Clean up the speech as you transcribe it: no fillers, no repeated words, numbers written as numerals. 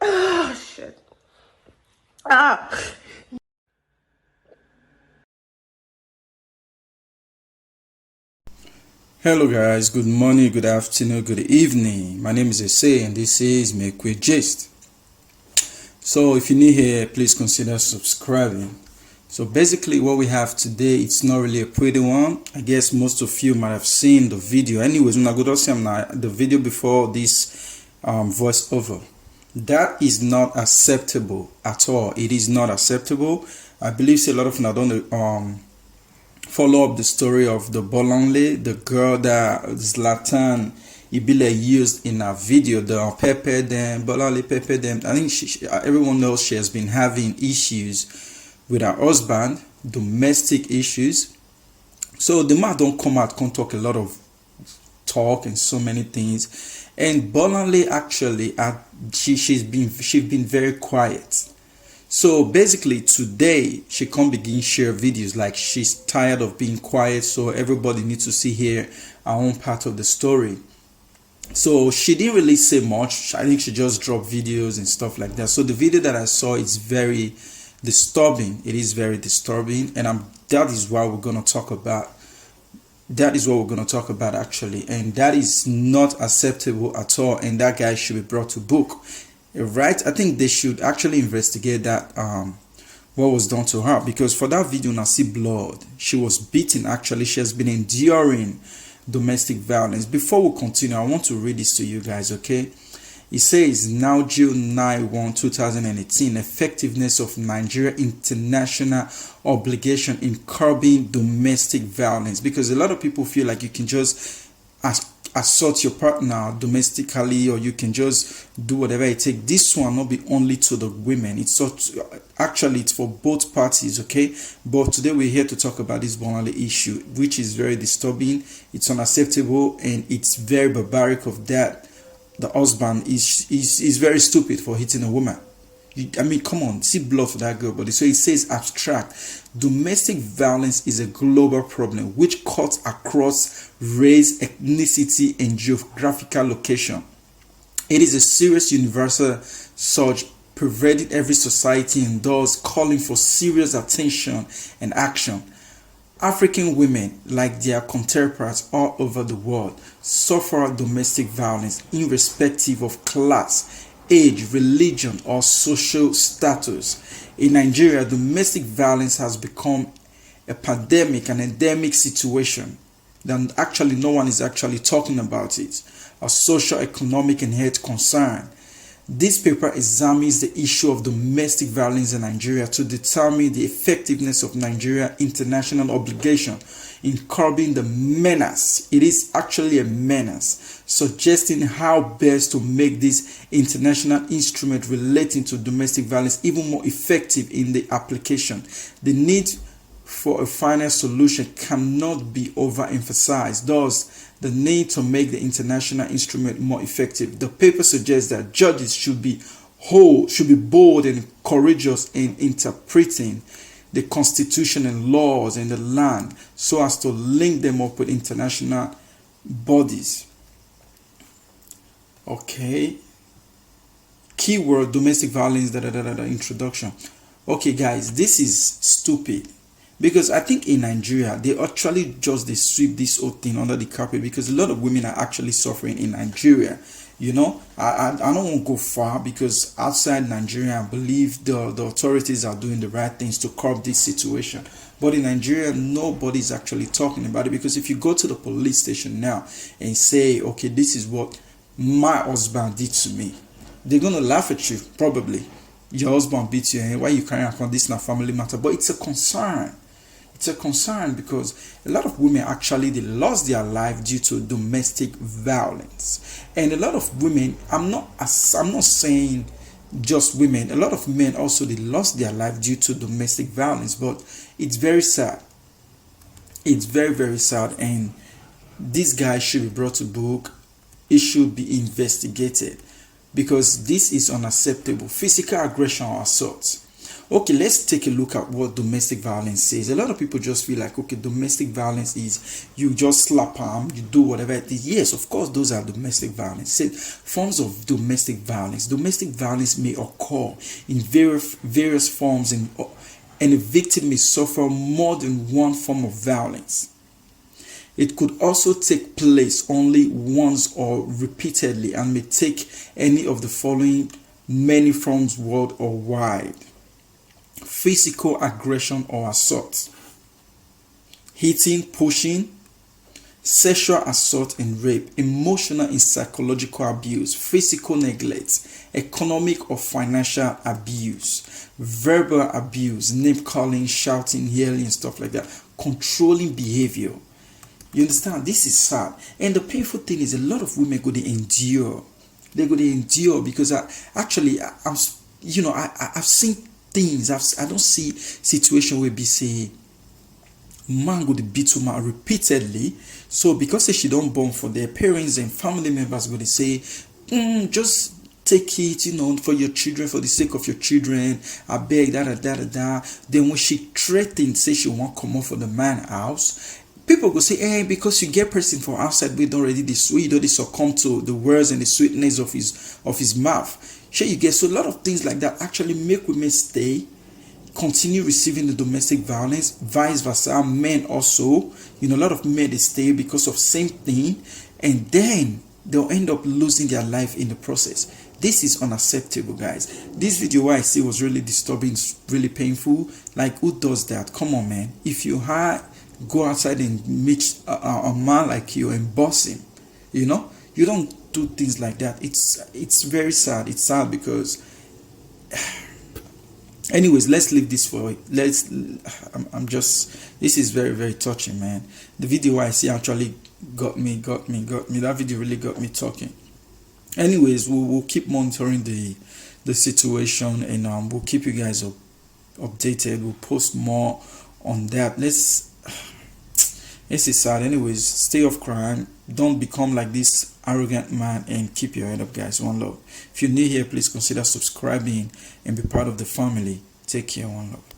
Oh, shit. Ah. Hello guys, good morning, good afternoon, good evening. My name is Ese and this is Make We Gist. So if you're new here, please consider subscribing. So basically what we have today, it's not really a pretty one. I guess most of you might have seen the video. Anyways, when I go to see the video before this voiceover. That is not acceptable at all. It is not acceptable. I believe a lot of you don't follow up the story of the Bolanle, the girl that Zlatan Ibile used in a video, the pepe them, Bolanle pepe them. I think everyone knows she has been having issues with her husband, domestic issues. So the man don't come out, can't talk a lot of talk and so many things. And Bolanle actually, she's been very quiet. So basically today she can't begin share videos, like she's tired of being quiet, so everybody needs to see here our own part of the story. So she didn't really say much. I think she just dropped videos and stuff like that. So the video that I saw is very disturbing. It is very disturbing, and that is what we're gonna talk about. That is what we're gonna talk about actually, and that is not acceptable at all. And that guy should be brought to book. Right, I think they should actually investigate that what was done to her, because for that video now see blood, she was beaten. Actually, she has been enduring domestic violence. Before we continue, I want to read this to you guys, okay? It says, now June 9 2018, effectiveness of Nigeria international obligation in curbing domestic violence, because a lot of people feel like you can just assault your partner domestically, or you can just do whatever it takes. This one not be only to the women, actually it's for both parties, okay? But today we're here to talk about this Bolanle issue, which is very disturbing, it's unacceptable, and it's very barbaric of that the husband is very stupid for hitting a woman. I mean, come on, see blood for that girl body. So it says abstract. Domestic violence is a global problem which cuts across race, ethnicity, and geographical location. It is a serious universal surge pervading every society and thus calling for serious attention and action. African women, like their contemporaries all over the world, suffer domestic violence irrespective of class, age, religion, or social status. In Nigeria, domestic violence has become a pandemic, an endemic situation. Then actually no one is actually talking about it. A social, economic, and health concern. This paper examines the issue of domestic violence in Nigeria to determine the effectiveness of Nigeria's international obligation in curbing the menace. It is actually a menace, suggesting how best to make this international instrument relating to domestic violence even more effective in the application. The need for a final solution cannot be overemphasized. Thus, the need to make the international instrument more effective. The paper suggests that judges should be bold and courageous in interpreting the constitution and laws in the land so as to link them up with international bodies. Okay. Keyword domestic violence, introduction. Okay guys, this is stupid. Because I think in Nigeria, they actually they sweep this whole thing under the carpet, because a lot of women are actually suffering in Nigeria. You know, I don't want to go far, because outside Nigeria, I believe the authorities are doing the right things to curb this situation. But in Nigeria, nobody's actually talking about it, because if you go to the police station now and say, okay, this is what my husband did to me, they're going to laugh at you, probably. Your husband beat you, and why you carrying on this in a family matter? But it's a concern. It's a concern, because a lot of women actually they lost their life due to domestic violence, and a lot of women. I'm not saying just women. A lot of men also they lost their life due to domestic violence. But it's very sad. It's very, very sad, and this guy should be brought to book. It should be investigated, because this is unacceptable. Physical aggression or assault. Okay, let's take a look at what domestic violence is. A lot of people just feel like, okay, domestic violence is you just slap arm, you do whatever it is. Yes, of course, those are domestic violence. Say, forms of domestic violence. Domestic violence may occur in various forms, and a victim may suffer more than one form of violence. It could also take place only once or repeatedly and may take any of the following many forms worldwide: physical aggression or assault, hitting, pushing, sexual assault and rape, emotional and psychological abuse, physical neglect, economic or financial abuse, verbal abuse, name calling, shouting, yelling, stuff like that, controlling behavior. You understand? This is sad. And the painful thing is, a lot of women go to endure. They go to endure because I've seen things. I don't see situation where be say man go to beat woman repeatedly. So because she don't born for their parents and family members go to say, just take it, for your children, for the sake of your children. I beg da. Then when she threatens, say she won't come out for the man house, people go say, hey, because you get person from outside, we don't already this sweet, they succumb to the words and the sweetness of his mouth. Sure, you get so a lot of things like that actually make women stay, continue receiving the domestic violence, vice versa. Men also, a lot of men they stay because of same thing, and then they'll end up losing their life in the process. This is unacceptable, guys. This video I see was really disturbing, really painful. Like, who does that? Come on, man. If you go outside and meet a man like you and boss him, you don't do things like that. It's very sad. It's sad because anyways, let's leave this for this is very, very touching, man. The video I see actually got me. That video really got me talking. Anyways, we'll keep monitoring the situation, and we'll keep you guys updated. We'll post more on that. This is sad. Anyways, stay off crime. Don't become like this arrogant man, and keep your head up, guys. One love. If you're new here, please consider subscribing and be part of the family. Take care. One love.